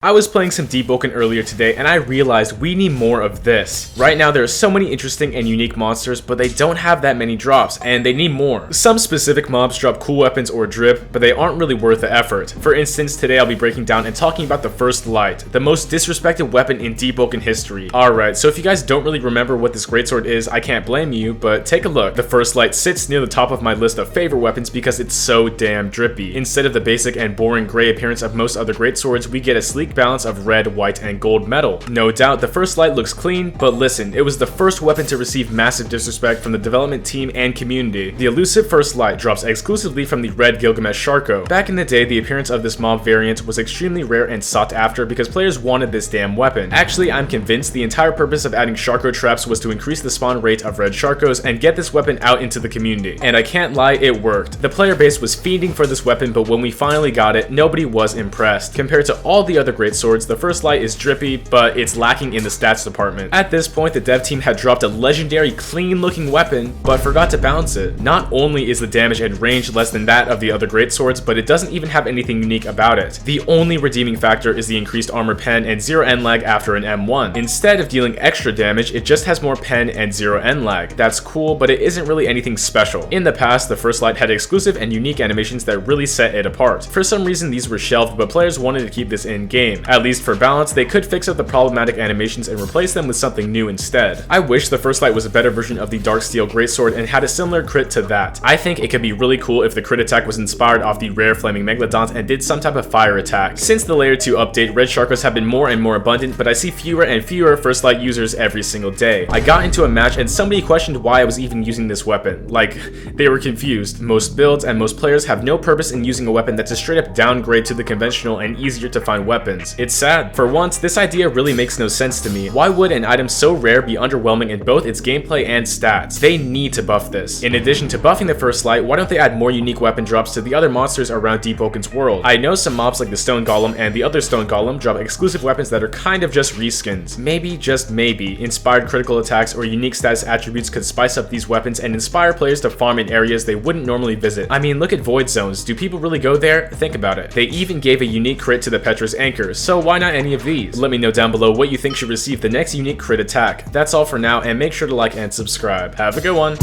I was playing some Deepwoken earlier today and I realized we need more of this. Right now there are so many interesting and unique monsters, but they don't have that many drops, and they need more. Some specific mobs drop cool weapons or drip, but they aren't really worth the effort. For instance, today I'll be breaking down and talking about the First Light, the most disrespected weapon in Deepwoken history. Alright, so if you guys don't really remember what this greatsword is, I can't blame you, but take a look. The First Light sits near the top of my list of favorite weapons because it's so damn drippy. Instead of the basic and boring gray appearance of most other greatswords, we get a sleek balance of red, white, and gold metal. No doubt, the First Light looks clean, but listen, it was the first weapon to receive massive disrespect from the development team and community. The elusive First Light drops exclusively from the red Gilgamesh Sharko. Back in the day, the appearance of this mob variant was extremely rare and sought after because players wanted this damn weapon. Actually, I'm convinced the entire purpose of adding Sharko traps was to increase the spawn rate of red Sharkos and get this weapon out into the community. And I can't lie, it worked. The player base was fiending for this weapon, but when we finally got it, nobody was impressed. Compared to all the other great swords, the First Light is drippy, but it's lacking in the stats department. At this point, the dev team had dropped a legendary clean looking weapon, but forgot to balance it. Not only is the damage and range less than that of the other great swords, but it doesn't even have anything unique about it. The only redeeming factor is the increased armor pen and 0 end lag after an M1. Instead of dealing extra damage, it just has more pen and 0 end lag. That's cool, but it isn't really anything special. In the past, the First Light had exclusive and unique animations that really set it apart. For some reason, these were shelved, but players wanted to keep this in game. At least for balance, they could fix up the problematic animations and replace them with something new instead. I wish the First Light was a better version of the Dark Steel Greatsword and had a similar crit to that. I think it could be really cool if the crit attack was inspired off the rare Flaming Megalodons and did some type of fire attack. Since the Layer 2 update, red Sharkos have been more and more abundant, but I see fewer and fewer First Light users every single day. I got into a match and somebody questioned why I was even using this weapon. Like, they were confused. Most builds and most players have no purpose in using a weapon that's a straight up downgrade to the conventional and easier to find weapons. It's sad. For once, this idea really makes no sense to me. Why would an item so rare be underwhelming in both its gameplay and stats? They need to buff this. In addition to buffing the First Light, why don't they add more unique weapon drops to the other monsters around Deepwoken's world? I know some mobs like the Stone Golem and the other Stone Golem drop exclusive weapons that are kind of just reskins. Maybe, just maybe, inspired critical attacks or unique status attributes could spice up these weapons and inspire players to farm in areas they wouldn't normally visit. I mean, look at Void Zones. Do people really go there? Think about it. They even gave a unique crit to the Petra's Anchor, so why not any of these? Let me know down below what you think should receive the next unique crit attack. That's all for now, and make sure to like and subscribe. Have a good one!